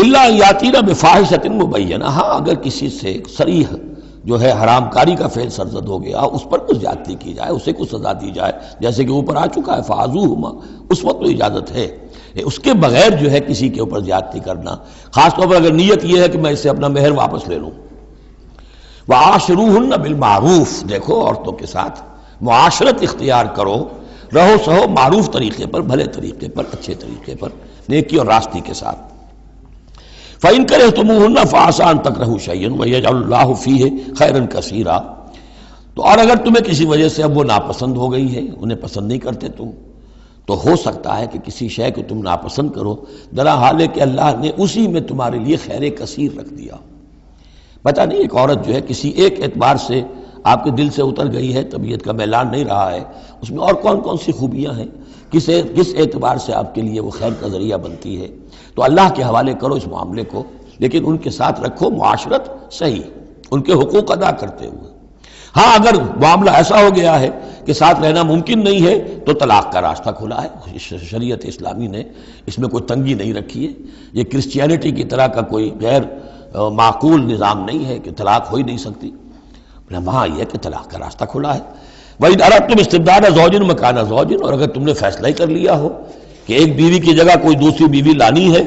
الا یاتینا بفاحشۃ مبینہ، ہاں اگر کسی سے صریح جو ہے حرام کاری کا فعل سرزد ہو گیا، اس پر کچھ زیادتی کی جائے، اسے کچھ سزا دی جائے، جیسے کہ اوپر آ چکا ہے فعذوہما، اس وقت تو اجازت ہے۔ اس کے بغیر جو ہے کسی کے اوپر زیادتی کرنا، خاص طور پر اگر نیت یہ ہے کہ میں اس سے اپنا مہر واپس لے لوں۔ وعاشروہن بالمعروف، دیکھو عورتوں کے ساتھ معاشرت اختیار کرو، رہو سہو معروف طریقے پر، بھلے طریقے پر، اچھے طریقے پر، نیکی اور راستی کے ساتھ۔ فَإِن كَرِهْتُمُوهُنَّ فَعَسَىٰ أَن تَكْرَهُوا شَيْئًا وَيَجْعَلُ اللَّهُ فِيهِ خَيْرًا كَثِيرًا، تو اور اگر تمہیں کسی وجہ سے اب وہ ناپسند ہو گئی ہے، انہیں پسند نہیں کرتے تم، تو ہو سکتا ہے کہ کسی شے کو تم ناپسند کرو، درا حال ہے کہ اللہ نے اسی میں تمہارے لیے خیر کثیر رکھ دیا۔ پتہ نہیں ایک عورت جو ہے کسی ایک اعتبار سے آپ کے دل سے اتر گئی ہے، طبیعت کا میلان نہیں رہا ہے، اس میں اور کون کون سی خوبیاں ہیں، کس اعتبار سے آپ کے لیے وہ خیر کا ذریعہ بنتی ہے، تو اللہ کے حوالے کرو اس معاملے کو، لیکن ان کے ساتھ رکھو معاشرت صحیح، ان کے حقوق ادا کرتے ہوئے۔ ہاں اگر معاملہ ایسا ہو گیا ہے کہ ساتھ رہنا ممکن نہیں ہے تو طلاق کا راستہ کھلا ہے، شریعت اسلامی نے اس میں کوئی تنگی نہیں رکھی ہے، یہ کرسچینٹی کی طرح کا کوئی غیر معقول نظام نہیں ہے کہ طلاق ہو ہی نہیں سکتی، وہاں یہ ہے کہ طلاق کا راستہ کھلا ہے۔ وَإِنْ أَرَدْتُمْ اسْتِبْدَالَ زَوْجٍ مَكَانَ زَوْجٍ، اور اگر تم نے فیصلہ ہی کر لیا ہو کہ ایک بیوی کی جگہ کوئی دوسری بیوی لانی ہے،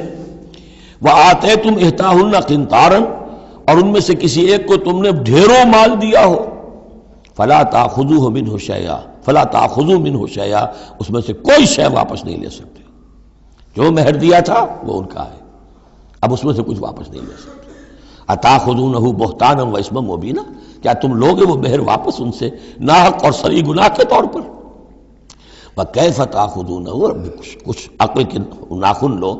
وَآتَيْتُمْ إِحْدَاهُنَّ قِنْطَارًا، اور ان میں سے کسی ایک کو تم نے ڈھیروں مال دیا ہو، فَلَا تَأْخُذُوهُ مِنْهُ شَيْئًا فَلَا تَأْخُذُوا مِنْهُ شَيْئًا، اس میں سے کوئی شے واپس نہیں لے سکتے، جو مہر دیا تھا وہ ان کا ہے، اب اس میں سے کچھ واپس نہیں لے سکتے۔ اتاخذونہ بہتانا و اسما مبینا، کیا تم لوگے وہ مہر واپس ان سے ناحق اور صریح گناہ کے طور پر؟ وکیف تاخذونہ، کچھ عقل کے ناخن لو،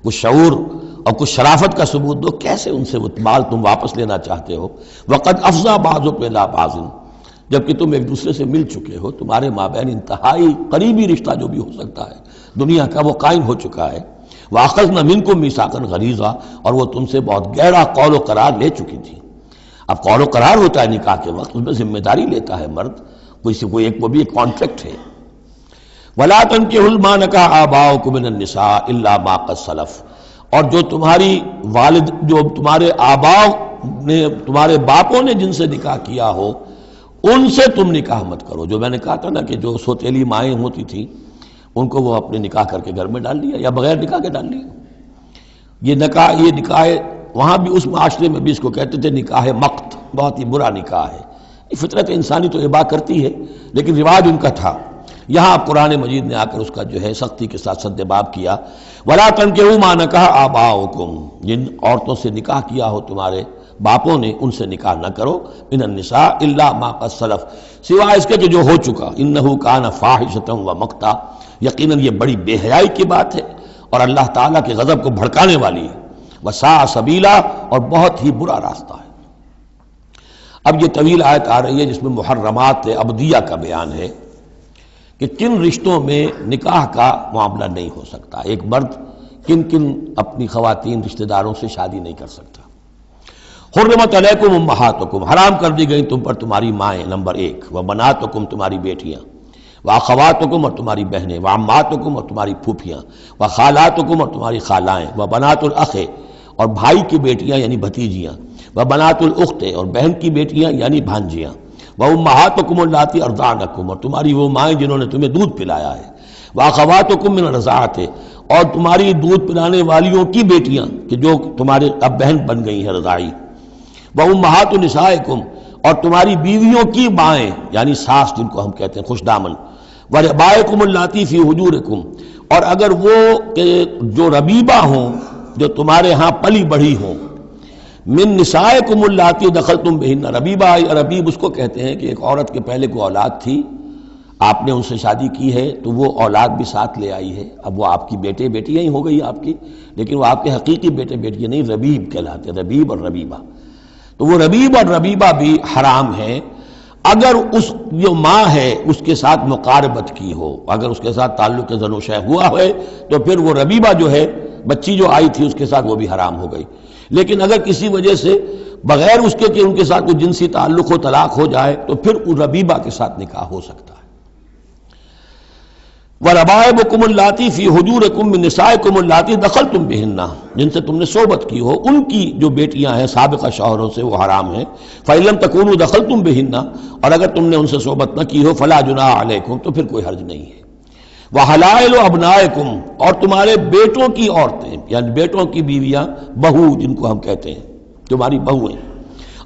کچھ شعور اور کچھ شرافت کا ثبوت دو، کیسے ان سے وہ مال تم واپس لینا چاہتے ہو؟ وقد افضى بعضكم الى بعض، جبکہ تم ایک دوسرے سے مل چکے ہو، تمہارے مابین انتہائی قریبی رشتہ جو بھی ہو سکتا ہے دنیا کا وہ قائم ہو چکا ہے۔ وَأَخَذْنَ مِنْكُمْ مِيثَاقًا غَلِيظًا، اور وہ تم سے بہت گہرا قول و قرار لے چکی تھی۔ اب قول و قرار ہوتا ہے نکاح کے وقت، اس میں ذمہ داری لیتا ہے مرد، کوئی ایک وہ بھی ایک کانٹریکٹ ہے۔ وَلَا تَنكِحُوا مَا نَكَحَ آبَاؤُكُم مِّنَ النِّسَاءِ إِلَّا مَا قَدْ سَلَفَ، اور جو تمہاری والد، جو تمہارے آباؤ نے، تمہارے باپوں نے جن سے نکاح کیا ہو ان سے تم نکاح مت کرو۔ جو میں نے کہا تھا نا کہ جو سوتیلی مائیں ہوتی تھیں ان کو وہ اپنے نکاح کر کے گھر میں ڈال لیا یا بغیر نکاح کے ڈال لیا۔ یہ نکاح وہاں بھی اس معاشرے میں بھی اس کو کہتے تھے نکاح مقت، بہت ہی برا نکاح ہے۔ یہ فطرت انسانی تو اباح کرتی ہے لیکن رواج ان کا تھا، یہاں قرآن مجید نے آ کر اس کا جو ہے سختی کے ساتھ سدباب کیا۔ وَلَا تَنكِحُوا مَا نَكَحَ آبَاؤُكُم، جن عورتوں سے نکاح کیا ہو تمہارے باپوں نے ان سے نکاح نہ کرو، مِنَ النِّسَاءِ إِلَّا مَا قَدْ سَلَفَ، سوائے اس کے کہ جو ہو چکا، إِنَّهُ كَانَ فَاحِشَةً وَمَقْتًا، یقیناً یہ بڑی بے حیائی کی بات ہے اور اللہ تعالیٰ کے غضب کو بھڑکانے والی ہے۔ وَسَاءَ سَبِيلًا، اور بہت ہی برا راستہ ہے۔ اب یہ طویل آیت آ رہی ہے جس میں محرمات ابدیہ کا بیان ہے کہ کن رشتوں میں نکاح کا معاملہ نہیں ہو سکتا، ایک مرد کن کن اپنی خواتین رشتہ داروں سے شادی نہیں کر سکتا۔ حرمت علیکم امہاتکم، حرام کر دی گئی تم پر تمہاری مائیں، نمبر 1، وبناتکم، تمہاری بیٹیاں، واخواتکم، اور تمہاری بہنیں، وعماتکم، اور تمہاری پھوپھیاں، وخالاتکم، اور تمہاری خالائیں، وبنات الاخ، اور بھائی کی بیٹیاں یعنی بھتیجیاں، وبنات الاخت، اور بہن کی بیٹیاں یعنی بھانجیاں، وامہاتکم اللاتی ارضعنکم، اور تمہاری وہ مائیں جنہوں نے تمہیں دودھ پلایا ہے، واخواتکم من الرضاعۃ، اور تمہاری دودھ پلانے والیوں کی بیٹیاں کہ جو تمہارے اب بہن بن گئی ہیں رضاعی، وامہات نسائکم، اور تمہاری بیویوں کی مائیں یعنی ساس جن کو ہم کہتے ہیں خوش دامن، وربائکم اللاتی فی حجورکم، اور اگر وہ کہ جو ربیبہ ہوں، جو تمہارے ہاں پلی بڑھی ہوں، من نسائکم اللاتی دخلتم بہن، ربیبہ، ربیب اس کو کہتے ہیں کہ ایک عورت کے پہلے کوئی اولاد تھی، آپ نے ان سے شادی کی ہے تو وہ اولاد بھی ساتھ لے آئی ہے، اب وہ آپ کی بیٹیاں ہی ہو گئی آپ کی، لیکن وہ آپ کے حقیقی بیٹیاں نہیں، ربیب کہلاتے، ربیب اور ربیبہ، تو وہ ربیب اور ربیبہ بھی حرام ہیں اگر اس جو ماں ہے اس کے ساتھ مقاربت کی ہو، اگر اس کے ساتھ تعلق زن و شہ ہوا ہے تو پھر وہ ربیبہ جو ہے بچی جو آئی تھی اس کے ساتھ وہ بھی حرام ہو گئی، لیکن اگر کسی وجہ سے بغیر اس کے کہ ان کے ساتھ کوئی جنسی تعلق ہو، طلاق ہو جائے، تو پھر اس ربیبہ کے ساتھ نکاح ہو سکتا ہے۔ وَرَبَائِبُكُمُ اللَّاتِي فِي حُجُورِكُم مِّن نِّسَائِكُمُ اللَّاتِي دَخَلْتُم بِهِنَّ، جن سے تم نے صحبت کی ہو، ان کی جو بیٹیاں ہیں سابقہ شوہروں سے وہ حرام ہیں. فَإِن لَّمْ تَكُونُوا دَخَلْتُم بِهِنَّ، اور اگر تم نے ان سے صحبت نہ کی ہو، فَلَا جُنَاحَ عَلَيْكُمْ، تو پھر کوئی حرج نہیں ہے. وَحَلَائِلُ أَبْنَائِكُمْ، اور تمہارے بیٹوں کی عورتیں، یعنی بیٹوں کی بیویاں، بہو جن کو ہم کہتے ہیں، تمہاری بہویں.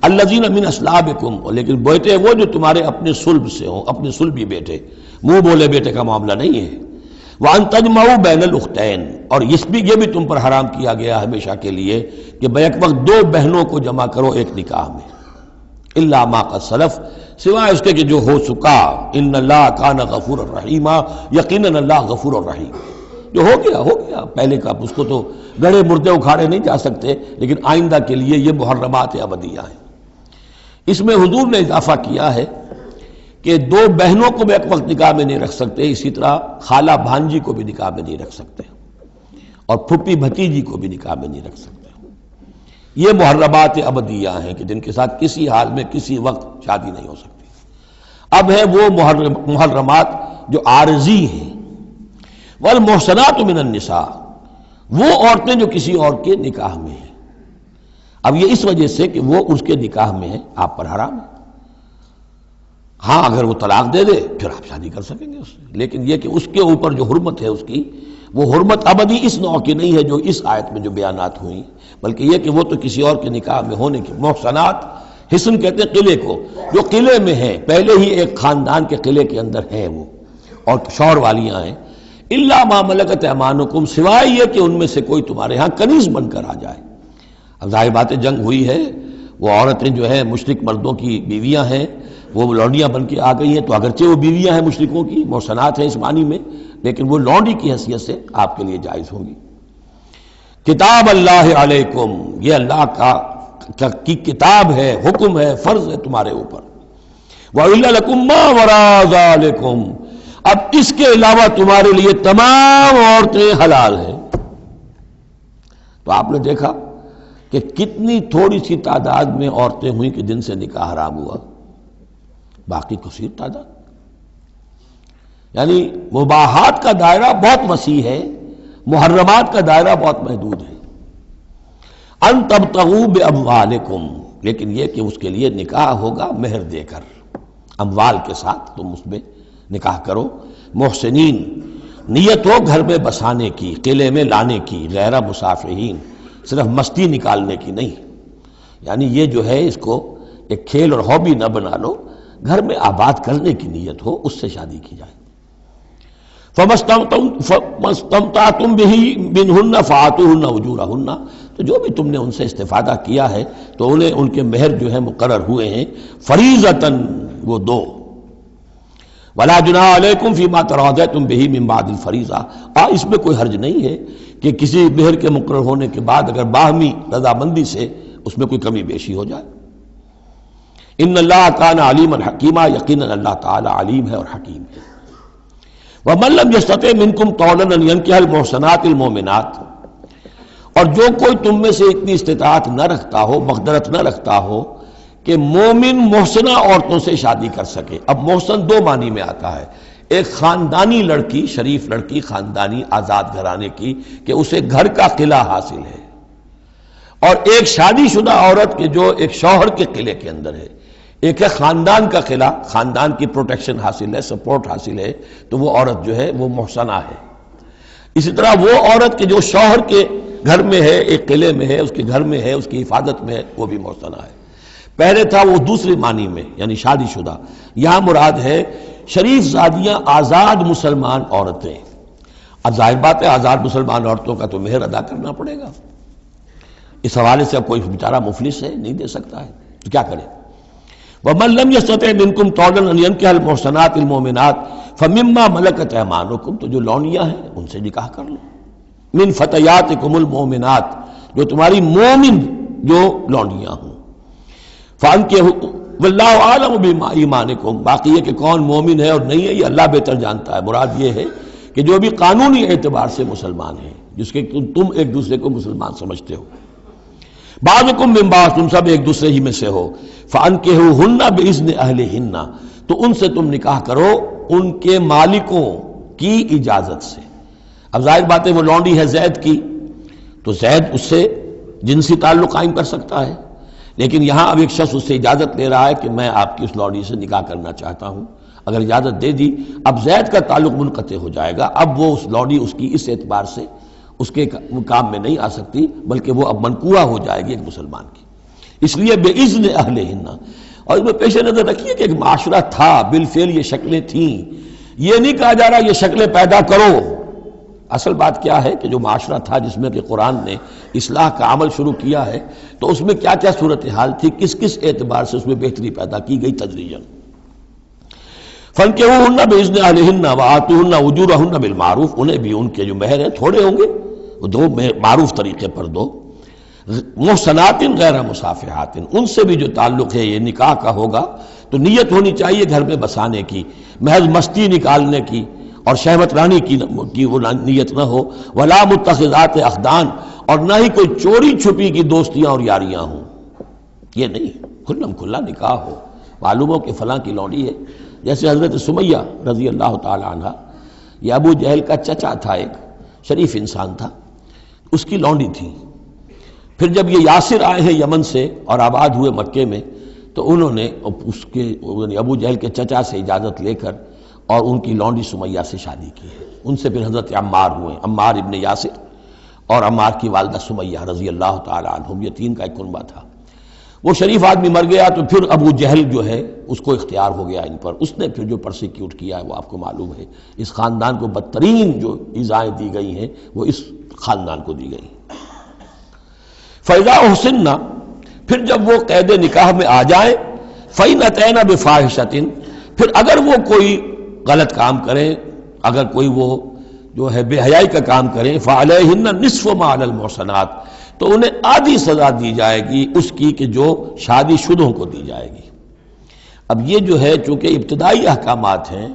الذین من اصلابکم، لیکن بیٹے وہ جو تمہارے اپنے صلب سے ہوں، اپنے صلبی بیٹے، منہ بولے بیٹے کا معاملہ نہیں ہے. وَأَن تَجْمَعُوا بَيْنَ الْأُخْتَيْنِ، اور یہ بھی تم پر حرام کیا گیا ہمیشہ کے لیے کہ بیک وقت دو بہنوں کو جمع کرو ایک نکاح میں. الا ما قد سلف، سوائے اس کے کہ جو ہو چکا. ان اللہ کان غفور الرحیم، یقیناً اللہ غفور الرحیم. جو ہو گیا پہلے کا، اس کو تو گڑھے مردے اکھاڑے نہیں جا سکتے، لیکن آئندہ کے لیے یہ محرمات ابدیہ ہیں. اس میں حضور نے اضافہ کیا ہے کہ دو بہنوں کو بھی ایک وقت نکاح میں نہیں رکھ سکتے، اسی طرح خالہ بھانجی کو بھی نکاح میں نہیں رکھ سکتے، اور پھپھی بھتیجی کو بھی نکاح میں نہیں رکھ سکتے. یہ محرمات ابدیہ ہیں کہ جن کے ساتھ کسی حال میں کسی وقت شادی نہیں ہو سکتی. اب ہے وہ محرمات جو عارضی ہیں. والمحصنات من النساء، وہ عورتیں جو کسی اور کے نکاح میں ہیں. اب یہ اس وجہ سے کہ وہ اس کے نکاح میں ہے، آپ پر حرام ہے. ہاں اگر وہ طلاق دے دے پھر آپ شادی کر سکیں گے اس سے، لیکن یہ کہ اس کے اوپر جو حرمت ہے اس کی، وہ حرمت ابدی اس نوع کی نہیں ہے جو اس آیت میں جو بیانات ہوئی، بلکہ یہ کہ وہ تو کسی اور کے نکاح میں ہونے کی. محصنات، حصن کہتے ہیں قلعے کو، جو قلعے میں ہیں، پہلے ہی ایک خاندان کے قلعے کے اندر ہیں وہ، اور شوہر والیاں ہیں. الا ما ملکت ایمانکم، سوائے یہ کہ ان میں سے کوئی تمہارے ہاں کنیز بن کر آ جائے. اب ظاہر بات ہے جنگ ہوئی ہے، وہ عورتیں جو ہیں مشرک مردوں کی بیویاں ہیں، وہ لونڈیاں بن کے آ گئی ہیں، تو اگرچہ وہ بیویاں ہیں مشرکوں کی، محصنات ہیں اس معنی میں، لیکن وہ لونڈی کی حیثیت سے آپ کے لیے جائز ہوں گی. کتاب اللہ علیکم، یہ اللہ کی کتاب ہے، حکم ہے، فرض ہے تمہارے اوپر. وَإِلَّا لَكُمْ مَا وَرَاءَ ذَلِكُمْ، اب اس کے علاوہ تمہارے لیے تمام عورتیں حلال ہیں. تو آپ نے دیکھا کہ کتنی تھوڑی سی تعداد میں عورتیں ہوئیں کہ جن سے نکاح حرام ہوا، باقی کثیر تعداد. یعنی مباحات کا دائرہ بہت وسیع ہے، محرمات کا دائرہ بہت محدود ہے. ان تبتغوا باموالکم، لیکن یہ کہ اس کے لیے نکاح ہوگا مہر دے کر، اموال کے ساتھ تم اس میں نکاح کرو. محسنین، نیت ہو گھر میں بسانے کی، قلعے میں لانے کی، غیر مسافہین، صرف مستی نکالنے کی نہیں. یعنی یہ جو ہے اس کو ایک کھیل اور ہابی نہ بنا لو، گھر میں آباد کرنے کی نیت ہو، اس سے شادی کی جائے. فَمَسْتَمْتَعْتُمْ بِهِ مِنْهُنَّ فَآتُوهُنَّ أُجُورَهُنَّ، تو جو بھی تم نے ان سے استفادہ کیا ہے تو انہیں ان کے مہر جو ہے مقرر ہوئے ہیں فریضۃً، وہ دو. وَلَا جُنَاحَ عَلَيْكُمْ فِي مَا تَرَاضَيْتُمْ بِهِ مِنْ بَعْدِ الْفَرِيضَةِ، اس میں کوئی حرج نہیں ہے کہ کسی مہر کے مقرر ہونے کے بعد اگر باہمی رضامندی سے اس میں کوئی کمی بیشی ہو جائے. ان اللہ کان علیما حکیما، یقیناً اللہ تعالی علیم ہے اور حکیم ہے. ومن لم یستطع منکم طولا ان ینکح المحصنات المؤمنات، اور جو کوئی تم میں سے اتنی استطاعت نہ رکھتا ہو، مقدرت نہ رکھتا ہو کہ مومن محسنہ عورتوں سے شادی کر سکے. اب محسن دو معنی میں آتا ہے، ایک خاندانی لڑکی، شریف لڑکی، خاندانی آزاد گھرانے کی کہ اسے گھر کا قلعہ حاصل ہے، اور ایک شادی شدہ عورت کے جو ایک شوہر کے قلعے کے اندر ہے. ایک ہے خاندان کا قلعہ، خاندان کی پروٹیکشن حاصل ہے، سپورٹ حاصل ہے، تو وہ عورت جو ہے وہ محسنہ ہے. اسی طرح وہ عورت کے جو شوہر کے گھر میں ہے، ایک قلعے میں ہے، اس کے گھر میں ہے، اس کی حفاظت میں ہے، وہ بھی محسنہ ہے. پہلے تھا وہ دوسری معنی میں یعنی شادی شدہ، یہاں مراد ہے شریف زادیاں، آزاد مسلمان عورتیں. اب ظاہر بات ہے آزاد مسلمان عورتوں کا تو مہر ادا کرنا پڑے گا. اس حوالے سے اب کوئی بیچارہ مفلس ہے، نہیں دے سکتا ہے، تو کیا کرے. وَمَن لَّمْ يَسْتَطِعْ مِنكُمْ طَوْلًا أَن يَنكِحَ الْمُحْصَنَاتِ الْمُؤْمِنَاتِ فَمِمَّا مَلَكَتْ أَيْمَانُكُمْ، تو جو لونیاں ہیں ان سے نکاح کر لو. مِن فَتَيَاتِكُمُ الْمُؤْمِنَاتِ، جو تمہاری مومن جو لونیاں ہوں. فَأَنكِحُوا وَاللَّهُ أَعْلَمُ بِإِيمَانِكُمْ، باقی یہ کہ کون مومن ہے اور نہیں ہے یہ اللہ بہتر جانتا ہے. مراد یہ ہے کہ جو بھی قانونی اعتبار سے مسلمان ہیں، جس کے تم ایک دوسرے کو مسلمان سمجھتے ہو. بعضکم من بعض، تم سب ایک دوسرے ہی میں سے ہو. فَأَنكِحُوهُنَّ بِإِذْنِ أَهْلِهِنَّ، تو ان سے تم نکاح کرو ان کے مالکوں، کی اجازت سے۔ اب ظاہر بات ہے وہ لونڈی ہے زید کی، تو زید اس سے جنسی تعلق قائم کر سکتا ہے، لیکن یہاں اب ایک شخص اس سے اجازت لے رہا ہے کہ میں آپ کی اس لونڈی سے نکاح کرنا چاہتا ہوں۔ اگر اجازت دے دی، اب زید کا تعلق منقطع ہو جائے گا، اب وہ اس لونڈی اس کی اس اعتبار سے اس کے کام میں نہیں آ سکتی، بلکہ وہ اب منکوحہ ہو جائے گی ایک مسلمان کی۔ اس لیے بے اذن اہلہن، اور اس میں پیش نظر رکھیے کہ ایک معاشرہ تھا، بالفعل یہ شکلیں تھیں، یہ نہیں کہا جا رہا یہ شکلیں پیدا کرو۔ اصل بات کیا ہے کہ جو معاشرہ تھا جس میں کہ قرآن نے اصلاح کا عمل شروع کیا ہے، تو اس میں کیا کیا صورتحال تھی، کس کس اعتبار سے اس میں بہتری پیدا کی گئی تدریجاً۔ فَانكِحُوهُنَّ بِإِذْنِ أَهْلِهِنَّ وَآتُوهُنَّ أُجُورَهُنَّ بِالْمَعْرُوفِ، انہیں بھی ان کے جو مہر ہیں تھوڑے ہوں گے وہ دو معروف طریقے پر دو۔ محصنات غیر مصافحات، ان سے بھی جو تعلق ہے یہ نکاح کا ہوگا تو نیت ہونی چاہیے گھر میں بسانے کی، محض مستی نکالنے کی اور شہوت رانی کی وہ نیت نہ ہو۔ ولا متخذات اخدان، اور نہ ہی کوئی چوری چھپی کی دوستیاں اور یاریاں ہوں، یہ نہیں، کھلم کھلا نکاح ہو، معلوم ہو کہ فلاں کی لونڈی ہے۔ جیسے حضرت سمیہ رضی اللہ تعالی عنہ، یہ ابو جہل کا چچا تھا، ایک شریف انسان تھا، اس کی لونڈی تھی۔ پھر جب یہ یاسر آئے ہیں یمن سے اور آباد ہوئے مکے میں، تو انہوں نے اس کے ابو جہل کے چچا سے اجازت لے کر اور ان کی لونڈی سمیہ سے شادی کی ہے۔ ان سے پھر حضرت عمار ہوئے، عمار ابن یاسر اور عمار کی والدہ سمیہ رضی اللہ تعالی عنہم، یہ تین کا ایک کنبہ تھا۔ وہ شریف آدمی مر گیا تو پھر ابو جہل جو ہے اس کو اختیار ہو گیا ان پر، اس نے پھر جو پرسیکیوٹ کیا ہے وہ آپ کو معلوم ہے، اس خاندان کو بدترین جو ایذائیں دی گئی ہیں وہ اس خاندان کو دی گئی۔ فَإِذَا أُحْصِنَّ، پھر جب وہ قید نکاح میں آ جائیں، فَإِنْ أَتَيْنَ بِفَاحِشَةٍ، پھر اگر وہ کوئی غلط کام کریں، اگر کوئی وہ جو ہے بے حیائی کا کام کریں، فَعَلَيْهِنَّ نِصْفُ مَا عَلَى الْمُحْصَنَاتِ، تو انہیں آدھی سزا دی جائے گی اس کی کہ جو شادی شدوں کو دی جائے گی۔ اب یہ جو ہے چونکہ ابتدائی احکامات ہیں،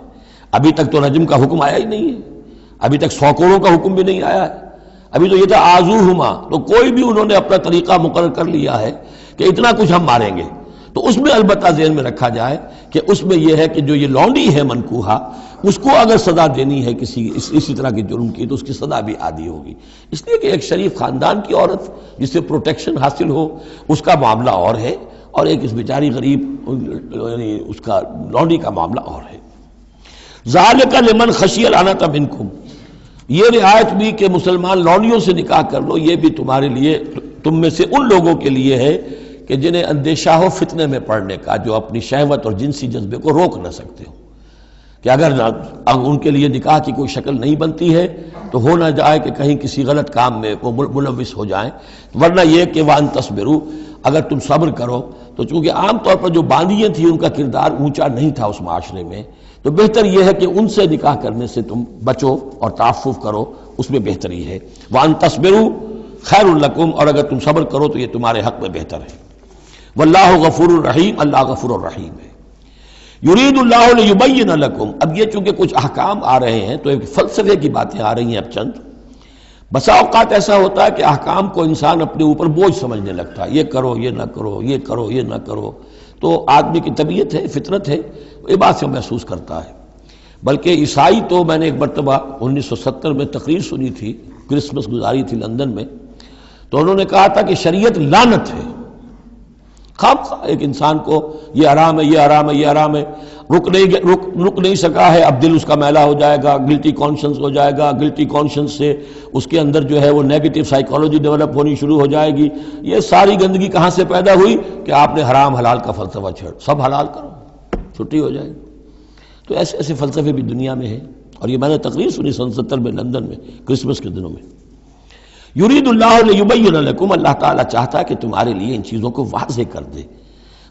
ابھی تک تو رجم کا حکم آیا ہی نہیں ہے، ابھی تک 100 کوڑوں کا حکم بھی نہیں آیا ہے، ابھی تو یہ تھا آزوہما، تو کوئی بھی انہوں نے اپنا طریقہ مقرر کر لیا ہے کہ اتنا کچھ ہم ماریں گے۔ تو اس میں البتہ ذہن میں رکھا جائے کہ اس میں یہ ہے کہ جو یہ لونڈی ہے منکوحہ، اس کو اگر سزا دینی ہے اسی طرح کے جرم کی، تو اس کی سزا بھی عادی ہوگی، اس لیے کہ ایک شریف خاندان کی عورت جس سے پروٹیکشن حاصل ہو اس کا معاملہ اور ہے، اور ایک اس بیچاری غریب یعنی اس کا لونڈی کا معاملہ اور ہے۔ ذالک لمن خشی العنۃ منکم، یہ رعایت بھی کہ مسلمان لونڈیوں سے نکاح کر لو، یہ بھی تمہارے لیے، تم میں سے ان لوگوں کے لیے ہے کہ جنہیں اندیشہ ہو فتنے میں پڑنے کا، جو اپنی شہوت اور جنسی جذبے کو روک نہ سکتے ہو، کہ اگر ان کے لیے نکاح کی کوئی شکل نہیں بنتی ہے تو ہو نہ جائے کہ کہیں کسی غلط کام میں وہ ملوث ہو جائیں، ورنہ یہ کہ وان تصبروا، اگر تم صبر کرو، تو چونکہ عام طور پر جو باندیاں تھیں ان کا کردار اونچا نہیں تھا اس معاشرے میں، تو بہتر یہ ہے کہ ان سے نکاح کرنے سے تم بچو اور تعفف کرو، اس میں بہتری ہے۔ وان تصبروا خیر لکم، اور اگر تم صبر کرو تو یہ تمہارے حق میں بہتر ہے۔ واللہ غفور الرحیم، اللہ غفور الرحیم ہے۔ یرید اللہ لیبین لکم، اب یہ چونکہ کچھ احکام آ رہے ہیں تو ایک فلسفے کی باتیں آ رہی ہیں اب چند۔ بسا اوقات ایسا ہوتا ہے کہ احکام کو انسان اپنے اوپر بوجھ سمجھنے لگتا ہے، یہ کرو یہ نہ کرو، یہ کرو یہ نہ کرو، تو آدمی کی طبیعت ہے، فطرت ہے، یہ بات سے محسوس کرتا ہے۔ بلکہ عیسائی تو میں نے ایک مرتبہ 1970 میں تقریر سنی تھی، کرسمس گزاری تھی لندن میں، تو انہوں نے کہا تھا کہ شریعت لعنت ہے، خواہ ایک انسان کو یہ حرام ہے، یہ حرام ہے، یہ حرام ہے، رک نہیں سکا ہے، اب دل اس کا میلا ہو جائے گا، گلٹی کانشنس ہو جائے گا، گلٹی کانشنس سے اس کے اندر جو ہے وہ نیگیٹو سائیکالوجی ڈیولپ ہونی شروع ہو جائے گی۔ یہ ساری گندگی کہاں سے پیدا ہوئی کہ آپ نے حرام حلال کا فلسفہ چھیڑ، سب حلال کرو چھٹی ہو جائے گی۔ تو ایسے ایسے فلسفے بھی دنیا میں ہیں، اور یہ میں نے تقریر سنی 1970 میں لندن میں کرسمس کے دنوں میں۔ یرید اللہ لیبین لکم، اللہ تعالیٰ چاہتا ہے کہ تمہارے لیے ان چیزوں کو واضح کر دے۔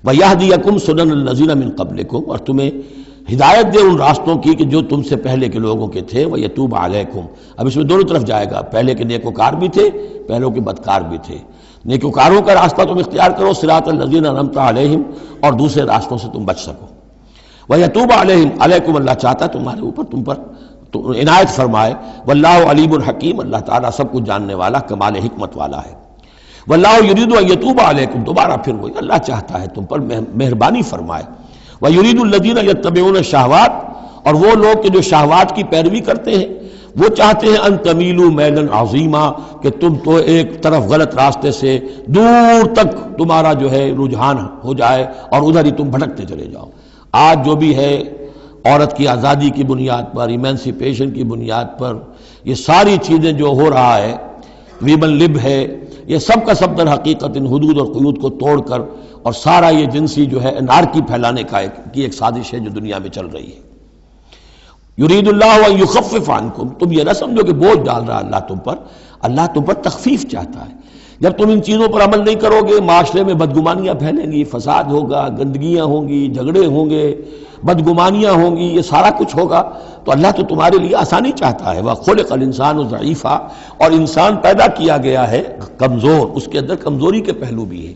وَیہدیکم سنن الذین من قبلکم، اور تمہیں ہدایت دے ان راستوں کی کہ جو تم سے پہلے کے لوگوں کے تھے۔ ویتوب علیکم، اب اس میں دونوں طرف جائے گا، پہلے کے نیکوکار بھی تھے، پہلوں کے بدکار بھی تھے۔ نیکوکاروں کا راستہ تم اختیار کرو، صراط الذین انعمت علیہم، اور دوسرے راستوں سے تم بچ سکو۔ ویتوب علیہم، علیکم اللہ چاہتا ہے تمہارے اوپر، تم پر تو عنایت فرمائے۔ واللہ علیم الحکیم، اللہ تعالیٰ سب کچھ جاننے والا، کمال حکمت والا ہے۔ واللہ یرید ان یتوب علیکم، دوبارہ پھر وہی، اللہ چاہتا ہے تم پر مہربانی فرمائے۔ ویرید الذین یتبعون الشہوات، اور وہ لوگ کہ جو شہوات کی پیروی کرتے ہیں وہ چاہتے ہیں ان تمیلوا میلا عظیما کہ تم تو ایک طرف غلط راستے سے دور تک تمہارا جو ہے رجحان ہو جائے اور ادھر ہی تم بھٹکتے چلے جاؤ۔ آج جو بھی ہے عورت کی آزادی کی بنیاد پر، ایمانسیپیشن کی بنیاد پر یہ ساری چیزیں جو ہو رہا ہے، ویمن لب ہے، یہ سب کا سب در حقیقت ان حدود اور قیود کو توڑ کر اور سارا یہ جنسی جو ہے انارکی پھیلانے کی ایک سازش ہے جو دنیا میں چل رہی ہے۔ یرید اللہ ان یخفف عنکم، تم یہ نہ سمجھو کہ بوجھ ڈال رہا اللہ تم پر، اللہ تم پر تخفیف چاہتا ہے۔ جب تم ان چیزوں پر عمل نہیں کرو گے، معاشرے میں بدگمانیاں پھیلیں گی، فساد ہوگا، گندگیاں ہوں گی، جھگڑے ہوں گے، بدگمانیاں ہوں گی، یہ سارا کچھ ہوگا تو اللہ تو تمہارے لیے آسانی چاہتا ہے۔ وَخُلِقَ الْإِنسَانُ ضَعِيفًا، اور انسان پیدا کیا گیا ہے کمزور، اس کے اندر کمزوری کے پہلو بھی ہے۔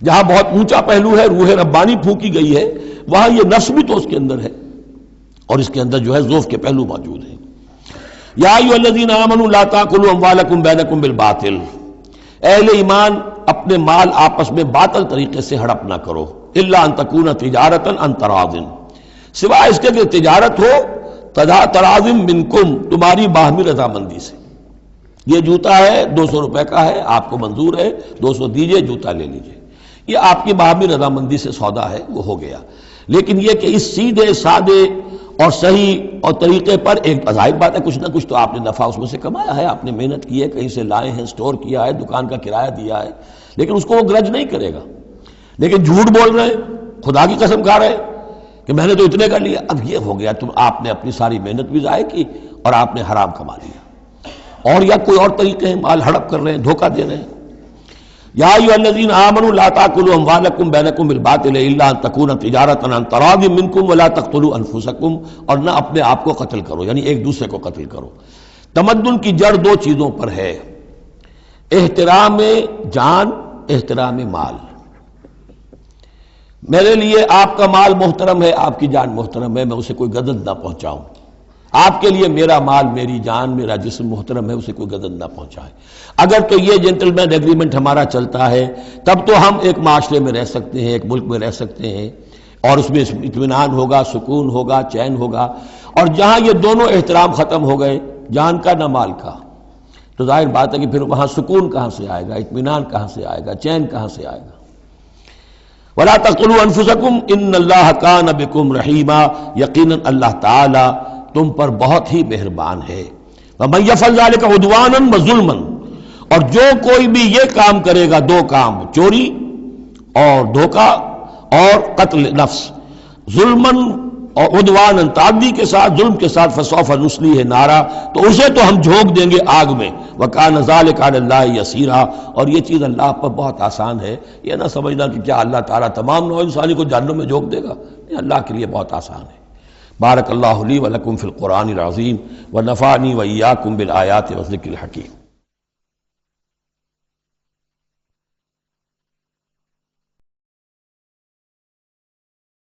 جہاں بہت اونچا پہلو ہے، روح ربانی پھونکی گئی ہے، وہاں یہ نفس بھی تو اس کے اندر ہے اور اس کے اندر جو ہے ضعف کے پہلو موجود ہیں۔ یا ایھا الذین آمنوا لا تاکلوا اموالکم بینکم بالباطل، اہل ایمان اپنے مال آپس میں باطل طریقے سے ہڑپ نہ کرو، الا ان تکون تجارتا عن تراض، سوائے اس کے کہ تجارت ہو تراض منکم، تمہاری باہمی رضامندی سے۔ یہ جوتا ہے 200 روپے کا ہے، آپ کو منظور ہے 200 دیجئے، جوتا لے لیجئے، یہ آپ کی باہمی رضامندی سے سودا ہے، وہ ہو گیا۔ لیکن یہ کہ اس سیدھے سادے اور صحیح اور طریقے پر ایک ظاہر بات ہے کچھ نہ کچھ تو آپ نے نفع اس میں سے کمایا ہے، آپ نے محنت کی ہے، کہیں سے لائے ہیں، سٹور کیا ہے، دکان کا کرایہ دیا ہے، لیکن اس کو وہ گرج نہیں کرے گا۔ لیکن جھوٹ بول رہے ہیں، خدا کی قسم کھا رہے ہیں کہ میں نے تو اتنے کر لیا، اب یہ ہو گیا تم آپ نے اپنی ساری محنت بھی ضائع کی اور آپ نے حرام کما لیا۔ اور یا کوئی اور طریقے ہیں، مال ہڑپ کر رہے ہیں، دھوکہ دے رہے ہیں۔ یا ایھا الذین آمنوا لا تاکلوا اموالکم بینکم بالباطل الا ان تکون تجارتا عن تراض منکم ولا تقتلوا انفسکم، اور نہ اپنے آپ کو قتل کرو، یعنی ایک دوسرے کو قتل کرو۔ تمدن کی جڑ دو چیزوں پر ہے، احترام جان، احترام مال۔ میرے لیے آپ کا مال محترم ہے، آپ کی جان محترم ہے، میں اسے کوئی گدن نہ پہنچاؤں۔ آپ کے لیے میرا مال، میری جان، میرا جسم محترم ہے، اسے کوئی گدن نہ پہنچائے۔ اگر تو یہ جنٹل مین ایگریمنٹ ہمارا چلتا ہے تب تو ہم ایک معاشرے میں رہ سکتے ہیں، ایک ملک میں رہ سکتے ہیں، اور اس میں اطمینان ہوگا، سکون ہوگا، چین ہوگا۔ اور جہاں یہ دونوں احترام ختم ہو گئے، جان کا نہ مال کا، تو ظاہر بات ہے کہ پھر وہاں سکون کہاں سے آئے گا، اطمینان کہاں سے آئے گا، چین کہاں سے آئے گا۔ وَلَا تَقْتُلُوا أَنفُسَكُمْ إِنَّ اللَّهَ كَانَ بِكُمْ رَحِيمًا، یقیناً اللہ تعالی تم پر بہت ہی مہربان ہے۔ وَمَن يَفْعَلْ ذَلِكَ عُدْوَانًا وَظُلْمًا، اور جو کوئی بھی یہ کام کرے گا، دو کام، چوری اور دھوکہ اور قتل نفس، ظلمًا اور عدوانًا، تعدی کے ساتھ، ظلم کے ساتھ، فَسَوْفَ نُصْلِيهِ نَارًا، تو اسے تو ہم جھونک دیں گے آگ میں، وَكَانَ ذَلِكَ عَلَى اللَّهِ يَسِيرًا، اور یہ چیز اللہ پر بہت آسان ہے۔ یہ نہ سمجھنا کہ کیا اللہ تعالیٰ تمام نوع انسانی کو جہنم میں جھونک دے گا، یہ اللہ کے لیے بہت آسان ہے۔ بارک اللہ لی ولکم فی القرآن العظیم ونفعنی وإیاکم بالآیات والذکر الحکیم۔